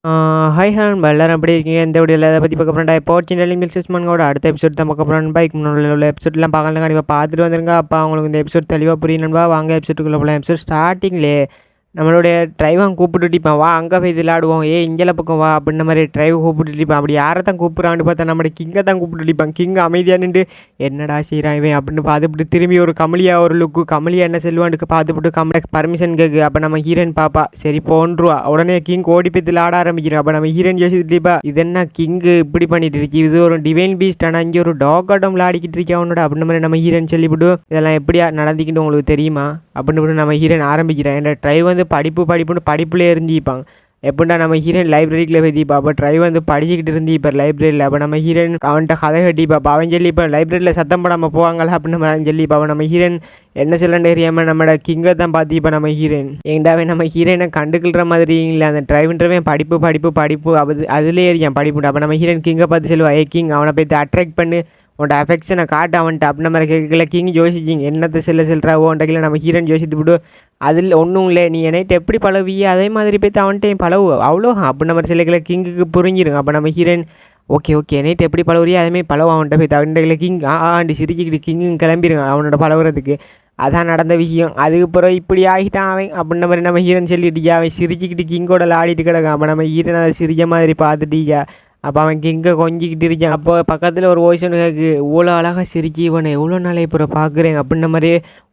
ஆ hi நண்பா எல்லாரும் எப்படி இருக்கீங்க? இந்த வீடியோல எத பத்தி பார்க்க போறோம்டா, இப்போ சின்ன மில்சஸ்மன்கோட அடுத்த எபிசோட் தான் பார்க்க போறோம் நண்பா. இதுக்கு முன்னாடி உள்ள எபிசோட்லாம் பார்க்கலாம் கண்டிப்பா பார்த்துட்டு வந்துருங்க. அப்போ உங்களுக்கு இந்த எபிசோட் தெளிவா புரியும் நண்பா. வாங்க எபிசோடுக்குள்ள போலாம். எபிசோட் ஸ்டார்டிங்லேயே நம்மளுடைய டிரைவன் கூப்பிட்டுட்டிப்பான், வா அங்கே போய் விளையாடுவோம், இங்கே பக்கம் வா அப்படின்ற மாதிரி டிரைவ் கூப்பிட்டுட்டிப்பான். அப்படி யாரை தான் கூப்பிட்றான்னு பார்த்தா நம்மளோட கிங்கை தான் கூப்பிட்டுட்டிப்பான். கிங் அமைதியாக நின்று என்னடா செய்கிறான் இவன் அப்படின்னு பார்த்துட்டு திரும்பி ஒரு கமலியா ஒரு லுக்கு கமலியா என்ன செல்வான்ட்டு பார்த்துட்டு கமலை பர்மிஷன் கேட்கு. அப்போ நம்ம ஹீரோயின் பாப்பா சரி போன்றுவா. உடனே கிங் ஓடி போய் ஆட ஆரம்பிக்கிறோம். அப்போ நம்ம ஹீரோயின் யோசிச்சுட்டுப்பா இது என்ன கிங்கு இப்படி பண்ணிட்டு இருக்கு, இது ஒரு டிவைன் பீஸ்ட், ஆனால் இங்கே ஒரு டாக் ஆட்டம் விளையாடிக்கிட்டு இருக்கா அவனோட அப்படின்ற மாதிரி நம்ம ஹீரோயின் சொல்லிவிட்டு இதெல்லாம் எப்படியா நடந்துக்கிட்டு உங்களுக்கு தெரியுமா அப்படின்னு நம்ம ஹீரோயின் ஆரம்பிக்கிறேன். என் ட்ரைவ் வந்து படிப்புன்னு படிப்புலேயே இருந்திப்பாங்க. எப்படின்னா நம்ம ஹீரோயின் லைப்ரரிக்குள்ள வைத்திப்பா. அப்போ ட்ரைவ் வந்து படிச்சுக்கிட்டு இருந்து இப்போ லைப்ரரியில். அப்போ நம்ம ஹீரோயின் அவன்கிட்ட கதை கட்டிப்பா. அப்போ அவன் சொல்லி இப்போ லைப்ரரியில் சத்தம் போடாமல் போவாங்களா அப்படின்னு அவன் சொல்லிப்பா. அவன் நம்ம ஹீரோயின் என்ன சொல்லன்னு தெரியாமல் நம்மளோட கிங்கை தான் பார்த்திப்பா. நம்ம ஹீரோயின் எங்கடாவே நம்ம ஹீரோயினை கண்டுக்கிற மாதிரி இல்லை, அந்த ட்ரைவ்ன்றவன் படிப்பு அதுலேயே இருக்கான் படிப்புண்டு. அப்போ நம்ம ஹீரோயின் கிங்கை பார்த்து சொல்லுவா, கிங் அவனை போய் அட்ராக்ட் பண்ணி உன்ட அஃபெக்ஷனை காட்ட அவன்ட்டு அப்படின்ற மாதிரி கேட்கல. கிங் யோசிச்சிங்க என்னத்தை செல்றாவோன்றைக்கில் நம்ம ஹீரோயின் யோசித்து விடு. அதில் ஒன்றும் இல்லை, நீ என்னைட்டு எப்படி பழவியே அதே மாதிரி போய்த்து அவன்கிட்டையும் பழவு அவ்வளோ அப்படின்ற மாதிரி சிலைகளை கிங்குக்கு புரிஞ்சிருங்க. அப்போ நம்ம ஹீரோயின் ஓகே என்னைட்டு எப்படி பழவுறியோ அதேமாதிரி பழவு அவன்கிட்ட போய் அவன்கிட்ட கிங் ஆண்டு சிரிச்சுக்கிட்டு கிங்கும் கிளம்பிடுங்க அவனோட பழகுறதுக்கு. அதான் நடந்த விஷயம். அதுக்கப்புறம் இப்படி ஆகிட்டான் அவன் அப்படின்ற மாதிரி நம்ம ஹீரோயின் சொல்லிட்டு அவன் சிரிச்சுக்கிட்டு கிங்கோட ஆடிட்டு கிடக்கான். அப்போ நம்ம ஹீரோன் அதை சிரிச்ச மாதிரி பார்த்துட்டீங்க. அப்போ அவன் கிங்கை கொஞ்சிக்கிட்டு இருக்கான். அப்போ பக்கத்தில் ஒரு வாய்ஸ் ஒன்று கேட்கு, இவ்வளோ அழகாக சிரிச்சு இவனை எவ்வளோ நாளை இப்போ பார்க்குறேன் அப்படின்ற மாதிரி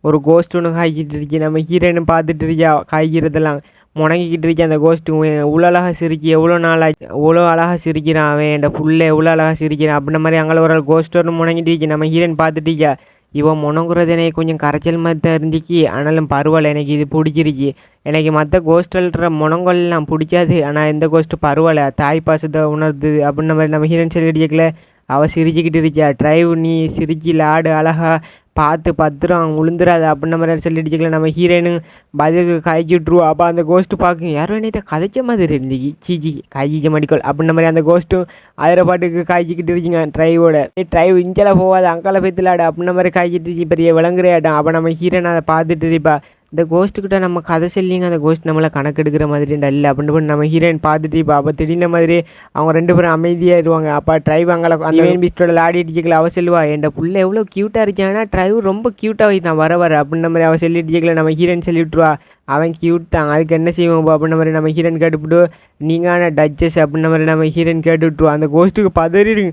ஒரு கோஸ்ட் ஒன்று காய்ச்சிட்டு இருக்கேன். நம்ம ஹீரோயினை பார்த்துட்டு இருக்கா காய்க்கிறதெல்லாம் முணங்கிக்கிட்டு இருக்கேன். அந்த கோஸ்ட்டு இவ்வளோ அழகாக சிரிக்கி எவ்வளோ நாளாச்சு, இவ்வளோ அழகாக சிரிக்கிறான் அவன் என் புள்ள எவ்வளோ அழகாக சிரிக்கிறான் அப்படின்ற மாதிரி அங்கே ஒரு கோஸ்ட் ஒன்று முணங்கிட்டு இருக்கேன். நம்ம ஹீரோயின் பார்த்துட்டு இவன் முணங்குறது எனக்கு கொஞ்சம் கரைச்சல் மாதிரி தான் இருந்துச்சு, ஆனாலும் பரவாயில்ல எனக்கு இது பிடிச்சிருச்சு. எனக்கு மற்ற கோஸ்டல்ற முனங்கள்லாம் பிடிக்காது, ஆனால் இந்த கோஸ்ட்டு பரவாயில்ல தாய் பாசத்தை உணர்து அப்படின்ற மாதிரி நம்ம ஹீரோயின் சொல்லிடிக்கல. அவள் சிரிச்சுக்கிட்டு இருக்கா, ட்ரைவ் நீ சிரிச்சில் ஆடு அழகா பார்த்து பத்திரம் உளுந்துராது அப்படின்ற மாதிரி சொல்லிடுச்சுக்கல. நம்ம ஹீரோயினு பதிலுக்கு காய்ச்சி விட்ருவா. அப்போ அந்த கோஸ்ட்டு பார்க்கும் யாரும் என்னிட்ட கதைச்ச மாதிரி இருந்துச்சு, சீச்சி காய்ச்சிச்ச மடிக்கோள் அப்படின்ற மாதிரி அந்த கோஸ்ட்டும் ஆயிரம் பாட்டுக்கு காய்ச்சிக்கிட்டு இருக்குங்க ட்ரைவோட. ட்ரைவ் இஞ்செல்லாம் போகாது அங்கால போய்த்துலாடு அப்படின்ற மாதிரி காய்ச்சிட்டு இருக்கு பெரிய விளங்குறையாட்டம். அப்போ நம்ம ஹீரோயின் அதை பார்த்துட்டு இருப்பா. இந்த கோஸ்ட்டுக்கிட்ட நம்ம கதை சொல்லிங்க அந்த கோஸ்ட் நம்மளை கணக்கு எடுக்கிற மாதிரி இல்லை அப்படின்னு நம்ம ஹீரோயின் பார்த்துட்டு இப்போ அப்போ திடீர்னு மாதிரி அவங்க ரெண்டு பேரும் அமைதியாகிடுவாங்க. அப்போ ட்ரைவ் அங்கே அந்த பீஸ்டோட ஆடிட்டுக்கல அவள் சொல்லுவா, என் புள்ள எவ்வளோ க்யூட்டாக இருக்கான்னா ட்ரைவ் ரொம்ப க்யூட்டாக நான் வர அப்படின்ற மாதிரி அவள் சொல்லிட்டுக்கல. நம்ம ஹீரோயின் சொல்லிவிட்ருவா, அவன் க்யூட் தான் அதுக்கு என்ன செய்வோம் அப்படின்ற மாதிரி நம்ம ஹீரோயின் கேட்டுவிட்டு நீங்கான டச்சஸ் அப்படின்ற மாதிரி நம்ம ஹீரோயின் கேட்டு விட்ருவா. அந்த கோஸ்ட்டுக்கு பதறிடுங்க,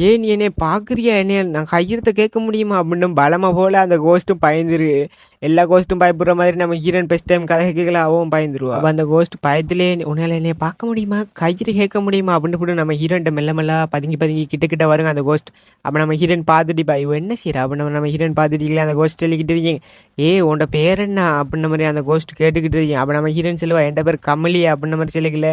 ஏன் நீ என்னை பார்க்குறியா, என்னைய நான் கையெழுத்த கேட்க முடியுமா அப்படின்னு பலமாக போல் அந்த கோஸ்ட்டும் பயந்துரு. எல்லா கோஸ்ட்டும் பயப்படுற மாதிரி நம்ம ஹீரோயின் பெஸ்ட் டைம் கதை கேட்கல அவன் பயந்துருவா. அப்போ அந்த கோஸ்ட் பயத்திலே உன்னால் என்னைய பார்க்க முடியுமா கையில் கேட்க முடியுமா அப்படின்னு கூட நம்ம ஹீரோயின்ட்ட மெல்ல பதுங்கி கிட்ட வருங்க அந்த கோஸ்ட். அப்போ நம்ம ஹீரோயின் பார்த்துட்டுப்பா இவன் என்ன செய்யறா அப்படின்னு நம்ம ஹீரோயின் பார்த்துட்டீங்களா அந்த கோஸ்ட் சொல்லிக்கிட்டு இருக்கீங்க, உன்னோட பேர் என்ன அப்படின்ற மாதிரி அந்த கோஸ்ட் கேட்டுக்கிட்டு இருக்கீங்க. அப்போ நம்ம ஹீரோயின் சொல்லுவா, என் பேர் கமலி அப்படின்ற மாதிரி சொல்லிக்கல.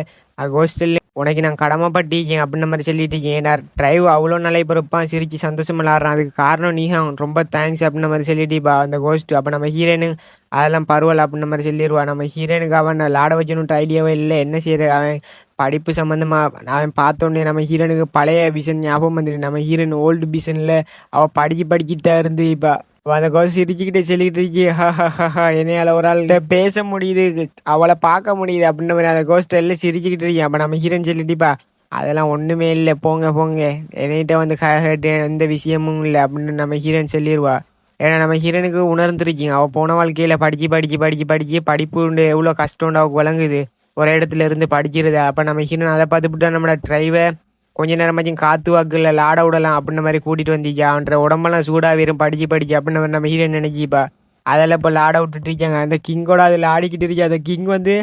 கோஸ்ட் சொல்லி உனக்கு நான் கடமைப்பட்டிருக்கேன் அப்படின்ற மாதிரி சொல்லிட்டு இருக்கேன். நான் ட்ரைவ் அவ்வளோ நாளை பிறப்பான் சிரிச்சு சந்தோஷம் விளாட்றான், அதுக்கு காரணம் நீதான் ரொம்ப தேங்க்ஸ் அப்படின்ற மாதிரி சொல்லிட்டுப்பா அந்த கோஸ்ட். அப்போ நம்ம ஹீரோனு அதெல்லாம் பரவாயில்ல அப்படின்ற மாதிரி சொல்லிடுவா. நம்ம ஹீரோனுக்கு அவன் லாட வச்சணுன்ட்டு ஐடியாவே இல்லை, என்ன செய்யற அவன் படிப்பு சம்மந்தமாக அவன் பார்த்தோன்னே நம்ம ஹீரோனுக்கு பழைய விஷன் ஞாபகம் வந்துடு. நம்ம ஹீரோயின் ஓல்டு விஷனில் அவள் படிச்சுட்டு தான் இருந்து இப்போ அந்த கோஸ்ட் சிரிச்சுக்கிட்டே சொல்லிக்கிட்டு இருக்கி, என்னையால் ஒரு ஆள்கிட்ட பேச முடியுது அவளை பார்க்க முடியுது அப்படின்ற மாதிரி அந்த கோஸ்ட் எல்லாம் சிரிச்சுக்கிட்டு இருக்கேன். அப்போ நம்ம ஹீரோயின் சொல்லிட்டுப்பா அதெல்லாம் ஒன்றுமே இல்லை போங்க என்னைகிட்ட வந்து எந்த விஷயமும் இல்லை அப்படின்னு நம்ம ஹீரோயின் சொல்லிடுவா. ஏன்னா நம்ம ஹீரோனுக்கு உணர்ந்துருக்கீங்க அவள் போன வாழ்க்கையில் படித்து படிப்பு எவ்வளோ கஷ்டம்னு அவளுக்கு விளங்குது, ஒரு இடத்துல இருந்து படிக்கிறது. அப்போ நம்ம ஹீரோன் அதை பார்த்துக்கிட்டா நம்மளோட ட்ரைவை கொஞ்ச நேரமாச்சும் காற்று வாக்குல லாட விடலாம் அப்படின்ற மாதிரி கூட்டிகிட்டு வந்திக்கா. அவன்ற உடம்பெல்லாம் சூடாக வெறும் படிச்சு அப்படின்னு நம்ம ஹீரோயின் நினைச்சிப்பா. அதெல்லாம் இப்போ லாட விட்டுட்டு இருக்காங்க. அந்த கிங்கோட அதில் ஆடிக்கிட்டு இருக்கா. அந்த கிங் வந்து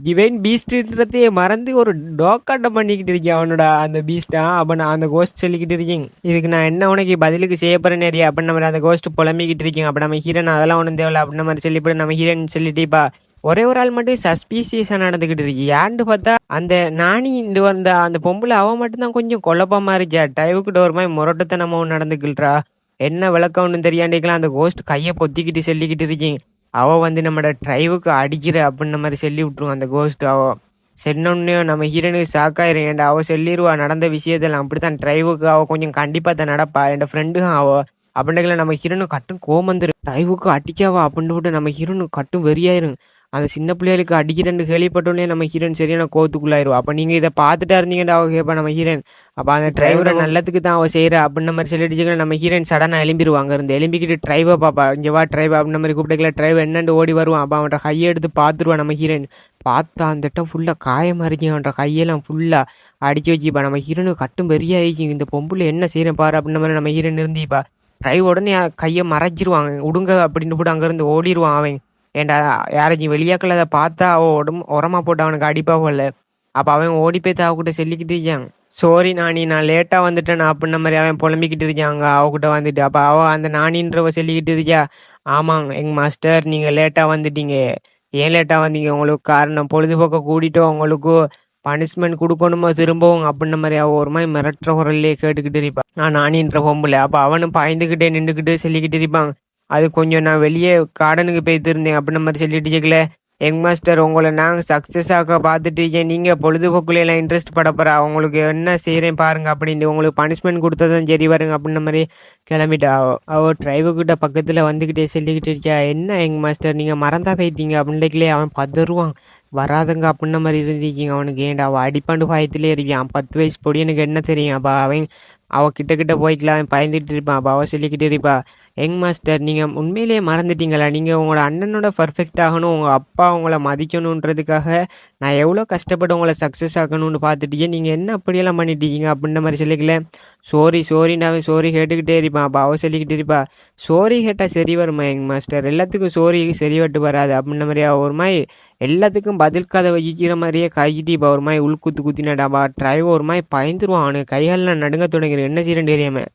டிவைன் பீஸ்ட்ன்றதே மறந்து ஒரு டோக்காட்டம் பண்ணிக்கிட்டு இருக்கேன் அவனோட அந்த பீஸ்டா. அப்போ நான் அந்த கோஸ்ட் சொல்லிக்கிட்டு இருக்கேன், இதுக்கு நான் என்ன உனக்கு பதிலுக்கு செய்ய போகிறேன் நிறைய அப்படின்னு நம்ம அந்த கோஸ்ட் புலம்பிக்கிட்டு இருக்கேன். அப்போ நம்ம ஹீரோன் அதெல்லாம் ஒன்றும் தேவையில்ல அப்படின்ற மாதிரி சொல்லிவிட்டு நம்ம ஹீரோயின் சொல்லிட்டேப்பா ஒரே ஒரு ஆள் மட்டும் சஸ்பீசியஸாக நடந்துக்கிட்டு இருக்கு. ஏன்னு பார்த்தா அந்த நானி வந்த அந்த பொம்பளை அவன் மட்டும்தான் கொஞ்சம் குழப்பமா இருக்கா. டைவுக்கிட்ட ஒரு மாதிரி முரட்டுத்தனமாவும் நடந்துக்கிட்டுறா. என்ன விளக்கம்னு தெரியாண்டிக்கலாம் அந்த கோஸ்ட் கையை பொத்திக்கிட்டு சொல்லிக்கிட்டு இருக்கீங்க. அவள் வந்து நம்மளோட ட்ரைவுக்கு அடிக்கிற அப்படின்ற மாதிரி சொல்லி விட்ருவோம் அந்த கோஸ்ட். அவள் சொன்னோன்னே நம்ம ஹீரோனுக்கு ஷாக்காயிரும். ஏன்டா அவள் சொல்லிடுவா நடந்த விஷயத்தெல்லாம் அப்படித்தான் ட்ரைவுக்கு அவள் கொஞ்சம் கண்டிப்பாக தான் நடப்பா. என் ஃப்ரெண்டு அவள் அப்படின்னுல நம்ம ஹீரோனு கட்டும் கோமந்துரு ட்ரைவுக்கு அடிச்சாவா அப்படின்னு விட்டு நம்ம ஹீரோனு கட்டும் வெறியாயிரும். அந்த சின்ன பிள்ளைகளுக்கு அடிக்கிறேன்னு கேள்விப்பட்டோன்னே நம்ம ஹீரோயின் சரியான கோவத்துக்குள்ளாயிருவா. அப்போ நீங்கள் இதை பார்த்துட்டா இருந்தீங்கன்னு அவ கேட்பா நம்ம ஹீரோயின். அப்போ அந்த டிரைவரை நல்லதுக்கு தான் அவள் செய்கிறா அப்படின்ற மாதிரி சொல்லிட்டு நம்ம ஹீரோயின் சடனாக எழும்பிடுவாங்க. இருந்து எழும்பிக்கிட்டு டிரைவை பார்ப்பா. இங்கே வா டிரைவர் அப்படின்ற மாதிரி கூப்பிட்டுக்கல. டிரைவர் என்னென்னு ஓடி வருவான். அப்போ அவன்கிட்ட கையை எடுத்து பார்த்துருவான் நம்ம ஹீரோயின். பார்த்தா அந்த இடம் ஃபுல்லாக காயமாக இருக்கு. அவன்கிட்ட கையெல்லாம் ஃபுல்லாக அடிச்சு வச்சுப்பா. நம்ம ஹீரோனுக்கு கட்டும் பெரிய ஆயிடுச்சு. இந்த பொம்புல என்ன செய்கிறேன் பாரு அப்படின்ற மாதிரி நம்ம ஹீரோயின் இருந்துப்பா. டிரைவ் உடனே கையை மறைச்சிருவாங்க. உடுங்க அப்படின்னு போட்டு அங்கேருந்து ஓடிடுவான் அவன். ஏன்டா யாரையும் வெளியாக்கள் அதை பார்த்தா அவள் உரமா போட்டு அவனுக்கு அடிப்பாகல. அப்போ அவன் ஓடி போய் அவகிட்ட சொல்லிக்கிட்டு இருக்கான். சாரி நானி, நான் லேட்டாக வந்துட்டேன் அப்படின்ன மாதிரி அவன் புலம்பிக்கிட்டு இருக்காங்க அவகிட்ட வந்துட்டு. அப்போ அவள் அந்த நானின்றவ சொல்லிக்கிட்டு இருக்கா. ஆமாங்க எங்கள் மாஸ்டர், நீங்கள் லேட்டாக வந்துட்டீங்க. ஏன் லேட்டாக வந்தீங்க? உங்களுக்கு காரணம் பொழுதுபோக்க கூட்டிட்டோம், உங்களுக்கு பனிஷ்மெண்ட் கொடுக்கணுமோ திரும்பவும் அப்படின்ன மாதிரி அவள் ஒரு மாதிரி மிரட்டுற குரல்லையே கேட்டுக்கிட்டு இருப்பான். நானின்ற பொம்புல. அப்போ அவனும் பாய்ந்துக்கிட்டே நின்றுக்கிட்டு சொல்லிக்கிட்டு இருப்பாங்க. அது கொஞ்சம் நான் வெளியே கார்டனுக்கு போய்த்திருந்தேன் அப்படின்ன மாதிரி சொல்லிட்டு கேட்கல. யங் மாஸ்டர், உங்களை நாங்கள் சக்ஸஸ் ஆக பார்த்துட்டு இருக்கேன். நீங்கள் பொழுதுபோக்குலாம் இன்ட்ரெஸ்ட் படப்போறா. உங்களுக்கு என்ன செய்கிறேன் பாருங்க அப்படின்ட்டு உங்களுக்கு பனிஷ்மெண்ட் கொடுத்ததான் சரி வருங்க அப்படின்ன மாதிரி கிளம்பிட்டா. அவள் டிரைவர்கிட்ட பக்கத்தில் வந்துக்கிட்டே சொல்லிக்கிட்டு இருக்கா. என்ன யங் மாஸ்டர், நீங்கள் மறந்தா போய்த்தீங்க அப்படின்ட்டுக்கலே அவன் பதறுவான். வராதுங்க அப்படின்ன மாதிரி இருந்துச்சிங்க அவனுக்கு. ஏன்டா அவள் அடிப்பாண்டு பாயத்திலே இருக்கான். 10 வயசு பொடி எனக்கு என்ன தெரியும். அப்போ அவள் கிட்ட போய்க்கலாம். அவன் பயந்துட்டு இருப்பான். அப்போ அவள் சொல்லிக்கிட்டு இருப்பா. யங் மாஸ்டர், நீங்கள் உண்மையிலேயே மறந்துட்டீங்களா? நீங்கள் உங்களோட அண்ணனோட பர்ஃபெக்ட் ஆகணும், உங்கள் அப்பா உங்களை மதிக்கணுன்றதுக்காக நான் எவ்வளோ கஷ்டப்பட்டு உங்களை சக்ஸஸ் ஆகணும்னு பார்த்துட்டீங்க. நீங்கள் என்ன அப்படியெல்லாம் பண்ணிட்டீங்க அப்படின்ற மாதிரி சொல்லிக்கல. சோரின்னு அவன் சோரி கேட்டுக்கிட்டே இருப்பான். அப்போ அவள் சொல்லிக்கிட்டு இருப்பா. சோரி கேட்டால் சரி வருமா யங் மாஸ்டர்? எல்லாத்துக்கும் சோரி சரி வட்டு வராது அப்படின்ற மாதிரியா ஒரு மாதிரி எல்லாத்துக்கும் பதில் கதை வகிக்கிற மாதிரியே கைக்கிட்டு இப்போ ஒரு மாதிரி குத்தினாடாப்பா. டிரைவர் ஒரு மாதிரி பயந்துருவான். அவனுக்கு கைகாலெலாம் நடுங்க தொடங்கிடும். என்ன செய்யறேன்னு தெரியாமல்.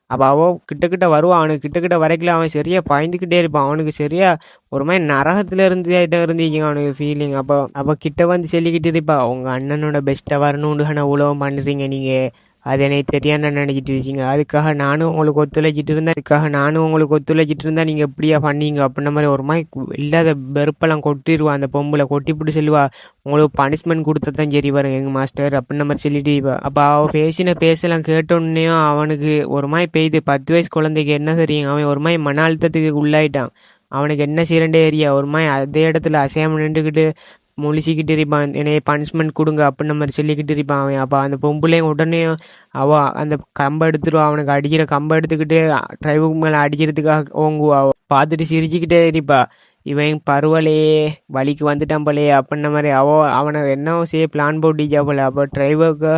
அப்போ அவன் கிட்ட வருவான். அவனுக்கு கிட்ட வரைக்கல அவன் சரியாக பாய்ந்துக்கிட்டே இருப்பான். அவனுக்கு சரியா ஒரு மாதிரி நரகத்தில் இருந்துச்சிங்க அவனுக்கு ஃபீலிங். அப்போ கிட்ட வந்து சொல்லிக்கிட்டு இருப்பா. உங்கள் அண்ணனோட பெஸ்ட்டாக வரணுன்னு உலகம் பண்ணுறீங்க நீங்கள். அது எனக்கு தெரியான்னு நினச்சிட்டு இருக்கீங்க. அதுக்காக நானும் உங்களுக்கு ஒத்துழைச்சிட்டு இருந்தேன். நீங்கள் எப்படியா பண்ணீங்க அப்படின்ன மாதிரி ஒரு மாதிரி இல்லாத வெறுப்பெல்லாம் கொட்டிடுவா. அந்த பொம்பளை கொட்டிப்பிட்டு சொல்லுவா. உங்களுக்கு பனிஷ்மெண்ட் கொடுத்ததான் சரி வரும் எங்கள் மாஸ்டர் அப்படின்ன மாதிரி சொல்லிட்டு இருப்பா. அப்போ அவள் பேசலாம் கேட்டோன்னையும் அவனுக்கு ஒரு மாதிரி பெய்யுது. 10 வயசு குழந்தைக்கு என்ன தெரியும். அவன் ஒரு மாதிரி மன அழுத்தத்துக்கு உள்ளாயிட்டான். அவனுக்கு என்ன செய்யறேன்டே ஏரியா ஒரு மாதிரி அதே இடத்துல அசையாமல் நின்றுக்கிட்டு முழிச்சிக்கிட்டு இருப்பான். என்னைய பனிஷ்மெண்ட் கொடுங்க அப்படின்ன மாதிரி சொல்லிக்கிட்டு இருப்பான் அவன். அப்போ அந்த பொம்பளையும் உடனே அவள் அந்த கம்பை எடுத்துருவா. அவனுக்கு அடிக்கிற கம்பை எடுத்துக்கிட்டு டிரைவுக்கு மேலே அடிக்கிறதுக்காக ஓங்குவா. பார்த்துட்டு சிரிச்சுக்கிட்டே இருப்பா. இவன் பருவலையே வலிக்கு வந்துட்டான் போலே அப்படின்ன மாதிரி அவனை என்ன செய்ய பிளான் போட்டிச்சா போல. அப்போ டிரைவருக்கு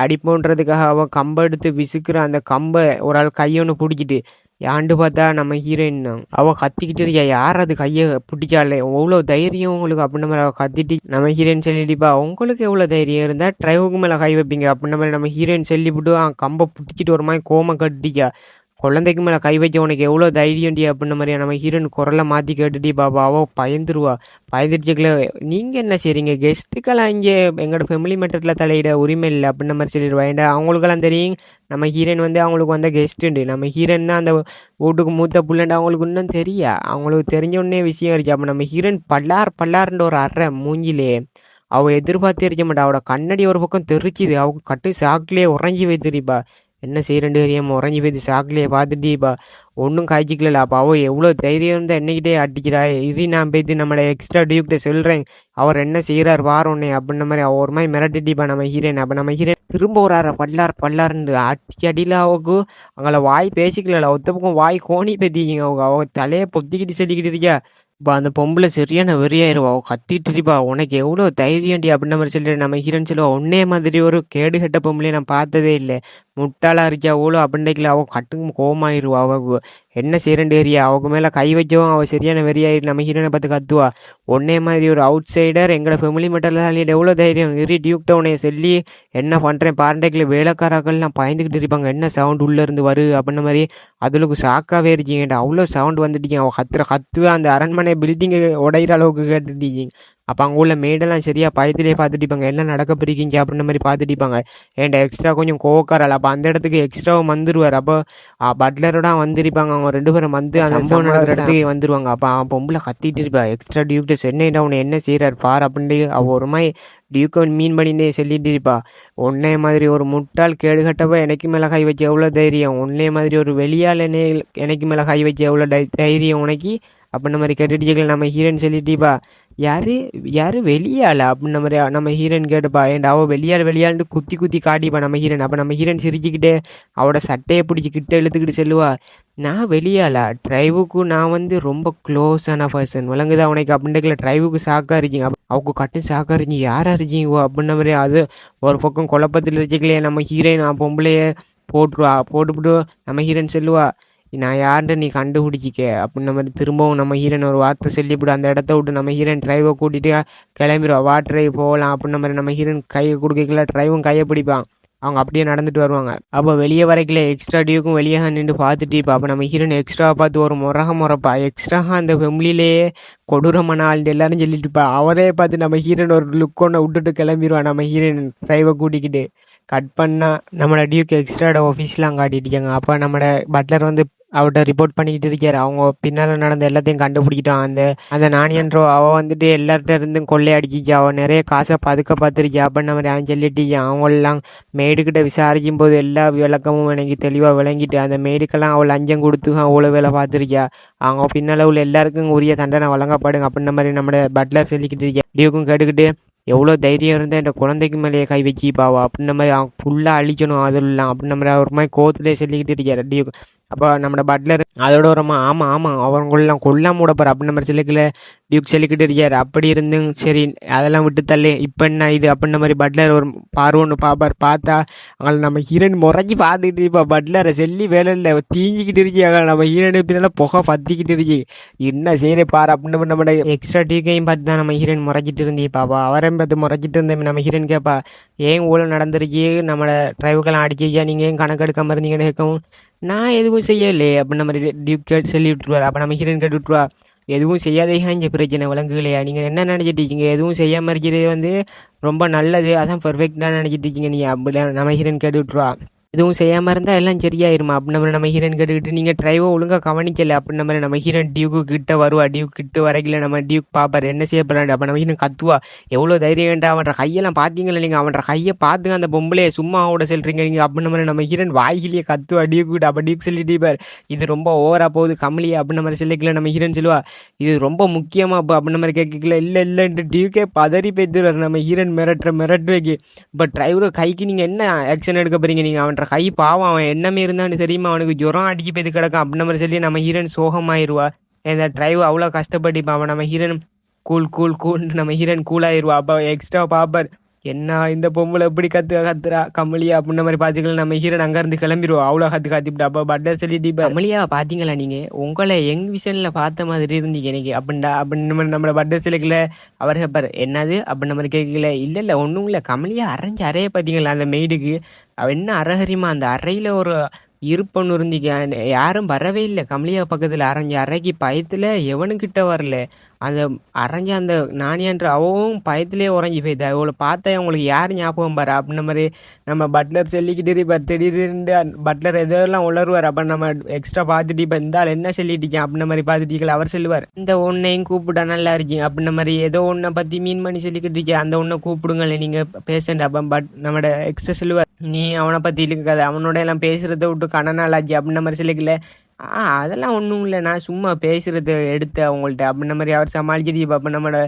அடிப்போன்றதுக்காக அவன் கம்பை எடுத்து விசுக்குற. அந்த கம்பை ஒரு ஆள் கையொன்று பிடிச்சிட்டு யாண்டு பார்த்தா நம்ம ஹீரோயின் தான். அவள் கத்திக்கிட்டு இருக்கியா. யார் அது கையை பிடிச்சாலே எவ்வளோ தைரியம் உங்களுக்கு அப்படின்ன மாதிரி அவள் கத்திட்டு நம்ம ஹீரோயின் சொல்லிடிப்பா. உங்களுக்கு எவ்வளோ தைரியம் இருந்தால் டிரைவருக்கு மேலே கை வைப்பீங்க அப்படின்ன மாதிரி நம்ம ஹீரோயின் சொல்லிவிட்டு கம்பை பிடிச்சிட்டு ஒரு மாதிரி கோமம் கட்டிச்சா. குழந்தைக்கு மேலே கை வச்ச உனக்கு எவ்வளோ தைரியம்டி அப்படின்ன மாதிரியா நம்ம ஹீரோயின் குரலை மாற்றி கேட்டுட்டி பாபா. அவள் பயந்துருவா. பயந்துருச்சுக்கல. நீங்கள் என்ன செய்றீங்க? கெஸ்ட்டுக்கெல்லாம் இங்கே எங்களோட ஃபேமிலி மேட்டரில் தலையிட உரிமை இல்லை அப்படின்ன மாதிரி சொல்லிடுவா. ஏன்டா அவங்களுக்கெல்லாம் தெரியும் நம்ம ஹீரோயின் வந்து அவங்களுக்கு வந்த கெஸ்ட்டுண்டு. நம்ம ஹீரோயின் தான் அந்த வீட்டுக்கு மூத்த புள்ளண்டு அவங்களுக்கு இன்னும் தெரியா. அவங்களுக்கு தெரிஞ்ச விஷயம் இருக்கு. அப்போ நம்ம ஹீரோயின் பல்லார்ன்ற ஒரு அறை மூஞ்சிலே அவள் எதிர்பார்த்தே இருக்க மாட்டா. அவளோட கண்ணடி ஒரு பக்கம் தெரிச்சுது. அவங்க கட்டு சாக்கிலே உறைஞ்சி வைத்திருப்பா. என்ன செய்யறேன்னு தெரியாமல் உறைஞ்சி போய் சாக்கிலேயே பார்த்துட்டீப்பா. ஒன்றும் காய்ச்சிக்கல. அப்போ அவள் எவ்வளோ தைரியம் இருந்தால் என்னைக்கிட்டே அடிக்கிறா. இது நான் போய்த்து நம்மளோட எக்ஸ்ட்ரா டியூக்கிட்ட சொல்கிறேன், அவர் என்ன செய்கிறார் வாரோன்னே அப்படின்ன மாதிரி அவள் ஒரு மாதிரி மிரட்டிட்டிப்பா நம்ம ஹீரோயின். அப்போ நம்ம ஹீரோயின் திரும்ப ஒரு பல்லார்னு அடியில் அவளுக்கு அவங்கள வாய் பேசிக்கல. ஒத்த பக்கம் வாய் கோணி பேத்திக்கிங்க. அவள் தலையை பொத்திக்கிட்டு சொல்லிக்கிட்டு இருக்கா. இப்போ அந்த பொம்பளை சரியான வெறியாயிருவா. அவள் கத்திட்டு இருப்பா. உனக்கு எவ்வளோ தைரியம்டி அப்படின்ன மாதிரி சொல்லிட்டு நம்ம ஹீரோயின் சொல்லுவா. உன்னே மாதிரி ஒரு கேடு கட்ட பொம்பளையை நான் பார்த்ததே இல்லை, முட்டாளாக இருக்கா அவ்வளோ அப்படின்றைக்கல. அவள் கட்டுக்கும் கோமாயிருவா. அவள் என்ன செய்யறேன்னு ஏரியா அவங்க மேலே கை வச்சவும் அவள் சரியான வெறியாயிரு நம்ம ஹீரோனை பார்த்து கத்துவா. ஒன்னே மாதிரி ஒரு அவுட் சைடர் எங்களோட ஃபேமிலி மட்டும் எவ்வளோ தைரியம் இரு டியூக்ட உனைய சொல்லி என்ன பண்ணுறேன் பாரண்டைக்கில் வேலைக்காராக்கள்லாம் பயந்துக்கிட்டு இருப்பாங்க. என்ன சவுண்ட் உள்ளேருந்து வரு அப்படின்ன மாதிரி அதுளுக்கு ஷாக்காகவே இருக்கீங்கடா. அவ்வளோ சவுண்ட் வந்துட்டீங்க. அவள் கத்துவே அந்த அரண்மனை பில்டிங்கை உடையிற அளவுக்கு கேட்டுட்டீங்க. அப்போ அங்கே உள்ள மேடெல்லாம் சரியாக பயத்திலே பார்த்துட்டிப்பாங்க. என்ன நடக்க பிரிக்கிங்க அப்படின்ற மாதிரி பார்த்துட்டிப்பாங்க. ஏன்டா எக்ஸ்ட்ரா கொஞ்சம் கோவக்காரல். அப்போ அந்த இடத்துக்கு எக்ஸ்ட்ராவும் வந்துடுவார். அப்போ பட்லரோட வந்திருப்பாங்க. அவங்க 2 பேரும் வந்து அந்த சம்பவம் நடக்கிற இடத்துக்கு வந்துடுவாங்க. அப்போ அவன் பொம்பளை கத்திட்டு இருப்பா. எக்ஸ்ட்ரா டியூக்ட சென்னைடா உன்னை என்ன செய்கிறார் பார் அப்படின்ட்டு அவள் ஒரு மாதிரி டியூக்கை மீன் பண்ணிட்டே சொல்லிட்டு இருப்பா. உன்னே மாதிரி ஒரு முட்டாள் கேடு கட்டப்போ எனக்கு மேலே கை வச்சு எவ்வளோ தைரியம். உன்னே மாதிரி ஒரு வெளியால் எனக்கு மேலே கை வச்சு எவ்வளோ தைரியம் உனக்கு அப்படின்ன மாதிரி கேட்டுட்டு நம்ம ஹீரோயின் சொல்லிட்டுப்பா யாரு யாரு வெளியாள அப்படின்ன மாதிரி நம்ம ஹீரோயின் கேட்டுப்பா ஏன்டா அவள் வெளியாள்னு குத்தி குத்தி காட்டிப்பா நம்ம ஹீரோயின். அப்போ நம்ம ஹீரோயின் சிரிச்சுக்கிட்டே அவட சட்டையை பிடிச்சி கிட்ட இழுத்துக்கிட்டு செல்லுவா நான் வெளியாளா ட்ரைவுக்கு நான் வந்து ரொம்ப க்ளோஸான பர்சன் விளங்குது அவனுக்கு அப்படின்ட்டு ட்ரைவுக்கு சாக்கா இருக்கீங்க அவங்க கட்டு சாக்கா இருக்கீங்க யாரா இருக்கீங்க அப்படின்ன மாதிரி அது ஒரு பக்கம் குழப்பத்தில் இருந்துக்கலையே நம்ம ஹீரோயின் பொம்பளையே போட்டுவிட்டு நம்ம ஹீரோயின் செல்லுவா நான் யார்கிட்ட நீ கண்டுபிடிச்சிக்க அப்படின்ன மாதிரி திரும்பவும் நம்ம ஹீரோயின் ஒரு வார்த்தை சொல்லிவிடு அந்த இடத்த விட்டு நம்ம ஹீரோயின் ட்ரைவை கூட்டிகிட்டு கிளம்பிடுவா வா ட்ரைவ் போகலாம் அப்படின்ன மாதிரி நம்ம ஹீரோயின் கையை கொடுக்கல ட்ரைவும் கையை பிடிப்பான் அவங்க அப்படியே நடந்துட்டு வருவாங்க. அப்போ வெளியே வரைக்கல எக்ஸ்ட்ரா டியூக்கும் வெளியே நின்று பார்த்துட்டு இப்போ அப்போ நம்ம ஹீரோயின் எக்ஸ்ட்ரா பார்த்து ஒரு முறப்பா எக்ஸ்ட்ராக அந்த ஃபெமிலியிலேயே கொடூரமான ஆள்ட்டு எல்லாரும் சொல்லிட்டுப்பா அவரே பார்த்து நம்ம ஹீரோயின் ஒரு லுக் ஒன்று விட்டுட்டு கிளம்பிடுவான் நம்ம ஹீரோயின் ட்ரைவை கூட்டிக்கிட்டு. கட் பண்ணால் நம்மளோட டியூக்கு எக்ஸ்ட்ராட ஆஃபீஸ்லாம் காட்டிட்டுருக்காங்க. அப்போ நம்மளோட பட்லர் வந்து அவர்கிட்ட ரிப்போர்ட் பண்ணிக்கிட்டு இருக்காரு அவங்க பின்னால் நடந்த எல்லாத்தையும் கண்டுபிடிக்கிட்டான். அந்த நானியன்றோ அவள் வந்துட்டு எல்லார்கிட்ட இருந்தும் கொள்ளையடிச்சிச்சு அவள் நிறைய காசை பார்த்துருக்கா அப்படின்னு மாதிரி அவன் சொல்லிட்டு அவங்களெல்லாம் மேடுக்கிட்ட விசாரிக்கும் போது எல்லா விளக்கமும் எனக்கு தெளிவாக விளங்கிட்டு அந்த மேடுக்கெல்லாம் அவள் லஞ்சம் கொடுத்து அவ்வளோ வேலை பார்த்துருக்கா அவங்க பின்னால் உள்ள எல்லாருக்கும் உரிய தண்டனை வழங்கப்படுங்க அப்படின்ன மாதிரி நம்மளோட பட்லர் சொல்லிக்கிட்டு இருக்கா. டியூக்கும் கேட்டுக்கிட்டு எவ்வளோ தைரியம் இருந்தால் இந்த குழந்தைக்கு மேலேயே கை வச்சுப்பாவா அப்படின்ன மாதிரி அவங்க ஃபுல்லாக அழிக்கணும் அதெல்லாம் அப்படின்ன மாதிரி ஒரு மாதிரி கோத்துலேயே சொல்லிக்கிட்டு இருக்காரு டியூக். அப்போ நம்மளோட பட்லர் அதோட ஒரு ஆமாம் அவங்களெல்லாம் கொல்லாம விடப்பார் அப்படின்ன மாதிரி சொல்லிக்கல டியூக் சொல்லிக்கிட்டு இருக்கார். அப்படி இருந்தும் சரி அதெல்லாம் விட்டு தள்ளி இப்போ என்ன இது அப்படின்ன மாதிரி பட்லர் ஒரு பார்வன்னு பார்ப்பார். பார்த்தா அவங்களை நம்ம ஹீரோயின் முறைஞ்சி பார்த்துக்கிட்டு இருப்பா பட்லரை செல்லி வேலை இல்லை தீஞ்சிக்கிட்டு இருக்காங்க நம்ம ஹீரோயின் பின்னால் புகை பற்றிக்கிட்டு இருக்கு என்ன செய்யறே பாரு அப்படின்னு நம்ம எக்ஸ்ட்ரா டியூக்கையும் பார்த்து தான் நம்ம ஹீரோயின் முறைச்சிட்டு இருந்தே பாப்பா அவரையும் பார்த்து முறைச்சிட்டு இருந்தேன். நம்ம ஹீரோயின் கேட்பா ஏன் ஊழல் நடந்திருக்கு நம்மளை ட்ரைவுக்கெல்லாம் அடிச்சிக்கா நீங்கள் ஏன் கணக்கு எடுக்காமல் இருந்தீங்கன்னு கேட்கவும் நான் எதுவும் செய்யலே அப்படின்ன மாதிரி டியூக் சொல்லி விட்டுருவார். அப்போ நம்ம ஹீரோயின் கேட்டு விட்டுருவா எதுவும் செய்யாதேயா இங்கே பிரச்சனை விளங்குகளையா நீங்கள் என்ன நினச்சிட்டு இருக்கீங்க எதுவும் செய்யாமல் இருக்கிறது வந்து ரொம்ப நல்லது அதான் பர்ஃபெக்டாக நினச்சிட்டு இருக்கீங்க நீங்கள் அப்படி நம்ம ஹீரோயின் கேட்டு விட்டுருவா எதுவும் செய்யாமல் இருந்தால் எல்லாம் சரியாயிருமா அப்படின்ன மாதிரி நம்ம ஹீரோயின் கேட்டுக்கிட்டு நீங்கள் ட்ரைவை ஒழுங்காக கவனிக்கலை அப்படின்ன மாதிரி நம்ம ஹீரோயின் டியூக்கு கிட்ட வருவா. டியூக் கிட்ட வரைக்கல நம்ம டியூக் பார்ப்பார் என்ன செய்யப்படாது. அப்போ நம்ம ஹீரோயின் கத்துவா எவ்வளோ தைரியம் வேண்டாம் அவன் கையெல்லாம் பார்த்தீங்களா நீங்கள் அவன் கையை பார்த்துங்க அந்த பொம்பளையை சும்மா அவட சொல்கிறீங்க நீங்கள் அப்படின்ன மாதிரி நம்ம ஹீரோயின் வாயிலேயே கத்துவா டியூக் கிட்ட. அப்போ டியூக் சொல்லிட்டுப்பார் இது ரொம்ப ஓவராக போகுது கமலியா அப்படின்ன மாதிரி சொல்லிக்கல நம்ம ஹீரோயின் சொல்லுவா இது ரொம்ப முக்கியமாக இப்போ அப்படின்ன மாதிரி கேட்கல இல்லைன்ட்டு டியூக்கே பதறி பேத்துருவார் நம்ம ஹீரோயின் மிரட்டு வைக்கி. இப்போ டிரைவரை கைக்கு நீங்கள் என்ன ஆக்ஷன் எடுக்க போகிறீங்க நீங்கள் அவன் கை பாவம் அவன் என்னமே இருந்தான்னு தெரியுமா அவனுக்கு ஜுரம் அடிக்க போய் கிடக்கும் அப்படின்ன மாதிரி சொல்லி நம்ம ஹீரோயின் சோகமாயிருவா. இந்த டிரைவ் அவ்வளோ கஷ்டப்பட்டு அவன் நம்ம ஹீரோயின் கூல் நம்ம ஹீரோயின் கூலாயிருவா. அப்போ எக்ஸ்ட்ரா பாப்பர் என்ன இந்த பொம்பளை எப்படி கத்துறா கமலியா அப்படின்ன மாதிரி பார்த்துக்கலாம் நம்ம ஹீரோயின் அங்கேருந்து கிளம்பிடுவோம் அவ்வளோ கத்திவிட்டு. அப்போ பட்டர் சொல்லிட்டு கமலியா பார்த்தீங்களா நீங்கள் உங்களை யங் விஷனில் பார்த்த மாதிரி இருந்தீங்க எனக்கு அப்படின்னு நம்மளோட பட்டர் சிலைக்கில் அவர் கேட்பார் என்னது அப்படின்ன மாதிரி கேட்கல இல்லை ஒன்றும் இல்லை கமலியா அறைய பார்த்தீங்களா அந்த மெய்டுக்கு அவள் என்ன அரகரிமா அந்த அறையில் ஒரு இருப்பொண்ணு இருந்தீங்க யாரும் வரவே இல்லை கமலியா பக்கத்தில் அறைக்கு பயத்தில் எவனுக்கிட்ட வரல அந்த அரைஞ்ச அந்த நானியான்ற அவவும் பயத்திலே உறைஞ்சி போய்தா இவ்வளோ பார்த்தா அவங்களுக்கு யார் ஞாபகம் பாரு அப்படின்ன மாதிரி நம்ம பட்லர் சொல்லிக்கிட்டு இருப்பார். திடீர்னு பட்லர் எதெல்லாம் உளருவார். அப்போ நம்ம எக்ஸ்ட்ரா பார்த்துட்டு இப்போ இருந்தால் என்ன சொல்லிட்டீங்க அப்படின்ன மாதிரி பார்த்துட்டீங்களா அவர் சொல்லுவார் இந்த ஒன்றையும் கூப்பிட்டா நல்லா இருக்கீங்க அப்படின்ன மாதிரி ஏதோ ஒன்றை பற்றி மீன் பண்ணி சொல்லிக்கிட்டு இருக்கீங்க அந்த ஒன்றை கூப்பிடுங்களே நீங்கள் பேசண்ட். அப்போ நம்மளோட எக்ஸ்ட்ரா சொல்லுவார் நீ அவனை பற்றி இருக்காது அவனோட எல்லாம் பேசுகிறத விட்டு கணநாளாச்சு அப்படின்ன மாதிரி சொல்லிக்கல அதெல்லாம் ஒன்றும் இல்லை நான் சும்மா பேசுகிறத எடுத்து அவங்கள்ட்ட அப்படின்ன மாதிரி அவர் சமாளிச்சிட்டு அப்போ நம்மளோட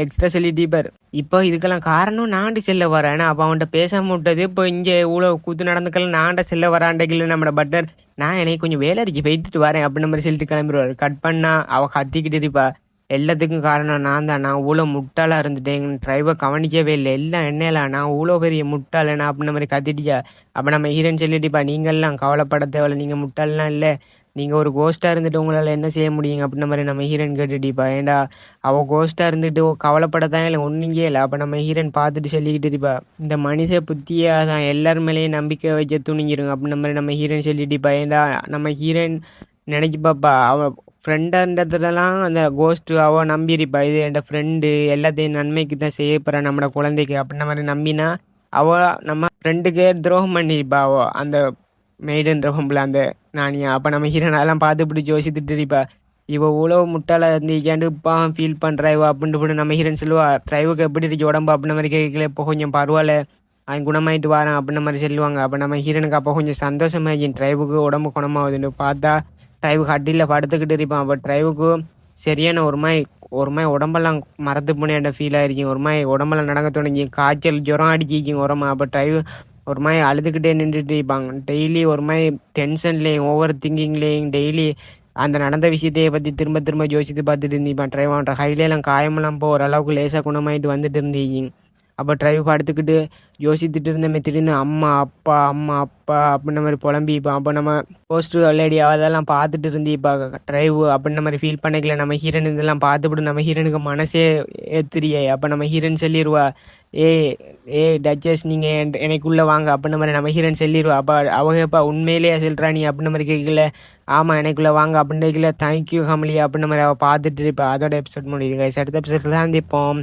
எக்ஸ்ட்ரா சொல்லிட்டு இப்போ இதுக்கெல்லாம் காரணம் நான்ட்டு செல்ல வரேன் அப்போ அவன்கிட்ட பேசாமல் விட்டது இப்போ இங்கே இவ்வளோ கூத்து நடந்துக்கலாம் நான்ட்ட செல்ல வராண்டைக்குள்ள நம்மளோட பட்டர் நான் எனக்கு கொஞ்சம் வேலை அடிச்சு போயிட்டு வரேன் அப்படின்ன மாதிரி சொல்லிட்டு கிளம்பிடுவார். கட் பண்ணால் அவள் கத்திக்கிட்டு இருப்பா எல்லாத்துக்கும் காரணம் நான் இவ்வளோ முட்டாளாக இருந்துட்டேன் ட்ரைவை கவனிக்கவே இல்லை எல்லாம் என்னையில நான் இவ்வளோ பெரிய முட்டாளேனா அப்படின்ன மாதிரி கத்திட்டுச்சா. அப்போ நம்ம ஹீரோயின் சொல்லிட்டுப்பா நீங்கள்லாம் கவலைப்பட தேவையில்ல நீங்கள் முட்டாள்லாம் இல்லை நீங்கள் ஒரு கோஸ்ட்டாக இருந்துட்டு உங்களால் என்ன செய்ய முடியுங்க அப்படின்ன மாதிரி நம்ம ஹீரோயின் கேட்டுட்டிப்பா ஏண்டா அவள் கோஸ்ட்டாக இருந்துட்டு கவலைப்படத்தான் இல்லை ஒன்றுங்கே இல்லை. அப்போ நம்ம ஹீரோயின் பார்த்துட்டு சொல்லிக்கிட்டு இருப்பா இந்த மனித புத்தியாக தான் எல்லார் மேலேயும் நம்பிக்கை வச்சு துணிஞ்சிருங்க அப்படின்ன மாதிரி நம்ம ஹீரோயின் சொல்லிட்டுப்பா ஏண்டா நம்ம ஹீரோயின் நினைக்கிப்பாப்பா அவள் ஃப்ரெண்டுன்றதுலாம் அந்த கோஸ்ட்டு அவள் நம்பியிருப்பா இது என் ஃப்ரெண்டு எல்லாத்தையும் நன்மைக்கு தான் செய்ய போகிறா நம்மளோட குழந்தைக்கு அப்படின்ன மாதிரி நம்பினா அவள் நம்ம ஃப்ரெண்டுக்கே துரோகம் பண்ணியிருப்பா அவள் அந்த மெய்டுன்ற பொம்பளை அந்த நானியா. அப்போ நம்ம ஹீரோனெல்லாம் பார்த்து பிடிச்சி யோசித்துட்டு இருப்பா இவள் உழவு முட்டாள இருந்துக்காண்டு இப்போ ஃபீல் பண்ணுறா இவ அப்படின்ட்டு நம்ம ஹீரோயின் சொல்லுவா ட்ரைவுக்கு எப்படி இருக்கு உடம்பு அப்படின்ன மாதிரி கேட்கல இப்போ கொஞ்சம் பரவாயில்ல அவன் குணமாயிட்டு வரான் அப்படின்ன மாதிரி சொல்லுவாங்க. அப்போ நம்ம ஹீரோனுக்கு அப்போ கொஞ்சம் சந்தோஷமாகி ட்ரைவுக்கு உடம்பு குணமாகுதுன்னு பார்த்தா ட்ரைவுக்கு அடியில் படுத்துக்கிட்டு இருப்பான். அப்போ ட்ரைவுக்கு சரியான ஒரு மாதிரி உடம்பெல்லாம் மறந்து போனேன் ஃபீல் ஆயிருக்கும். ஒரு மாதிரி உடம்பெல்லாம் நடக்க தொடங்கி காய்ச்சல் ஜுரம் அடிச்சிக்கிங்க உரமா. அப்போ டிரைவ் ஒரு மாதிரி அழுதுகிட்டே நின்றுட்டு இருப்பாங்க. டெய்லி ஒரு மாதிரி டென்ஷன்லேயும் ஓவர் திங்கிங்லேயும் டெய்லி அந்த நடந்த விஷயத்தையே பற்றி திரும்ப திரும்ப யோசித்து பார்த்துட்டு இருந்திப்பான். டிரைவ் பண்ணுற கையிலலாம் காயமெல்லாம் போ ஓரளவுக்கு லேசாக குணமாயிட்டு வந்துட்டு இருந்தீங்க. அப்போ டிரைவ் படுத்துக்கிட்டு யோசித்துட்டு இருந்தமே திடீர்னு அம்மா அப்பா அம்மா அப்பா அப்படின்ன மாதிரி புலம்பிப்பான். அப்போ நம்ம போஸ்டர் லேடி அதெல்லாம் பார்த்துட்டு இருந்திப்பா டிரைவ் அப்படின்ன மாதிரி ஃபீல் பண்ணிக்கல. நம்ம ஹீரோன் இதெல்லாம் பார்த்துவிட்டு நம்ம ஹீரோனுக்கு மனசே ஏத்துறியே. அப்போ நம்ம ஹீரோன் சொல்லிடுவா, ஏ ஏ டச்சஸ் நீங்கள் எனக்குள்ளே வாங்க அப்படின்ன மாதிரி நம்ம ஹீரோன் சொல்லிடுவா. அப்போ அவங்கப்பா உண்மையிலேயே சொல்கிறா நீ அப்படின்ன மாதிரி கேட்கல. ஆமாம் எனக்குள்ளே வாங்க அப்படின்னு கேட்கல. தேங்க்யூ கமலி அப்படின்ன மாதிரி அவள் பார்த்துட்டு இருப்பா. அதோட எபிசோட் முடியுது கைஸ். அடுத்த எபிசோட்ல தான் சந்திப்போம்.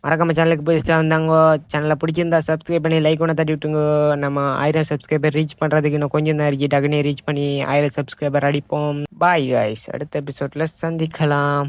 மறக்காம சேனலுக்கு புதுசாக வந்தாங்க. சேனலை பிடிச்சிருந்தா சப்ஸ்கிரைப் பண்ணி லைக் ஒன்று தட்டி விட்டுங்க. நம்ம 1000 சப்ஸ்கிரைபர் ரீச் பண்ணுறதுக்கு இன்னும் கொஞ்சம் தான் இருக்கு. டக்குனே ரீச் பண்ணி 1000 சப்ஸ்கிரைபர் அடிப்போம். பாய் காய்ஸ், அடுத்த எபிசோடில் சந்திக்கலாம்.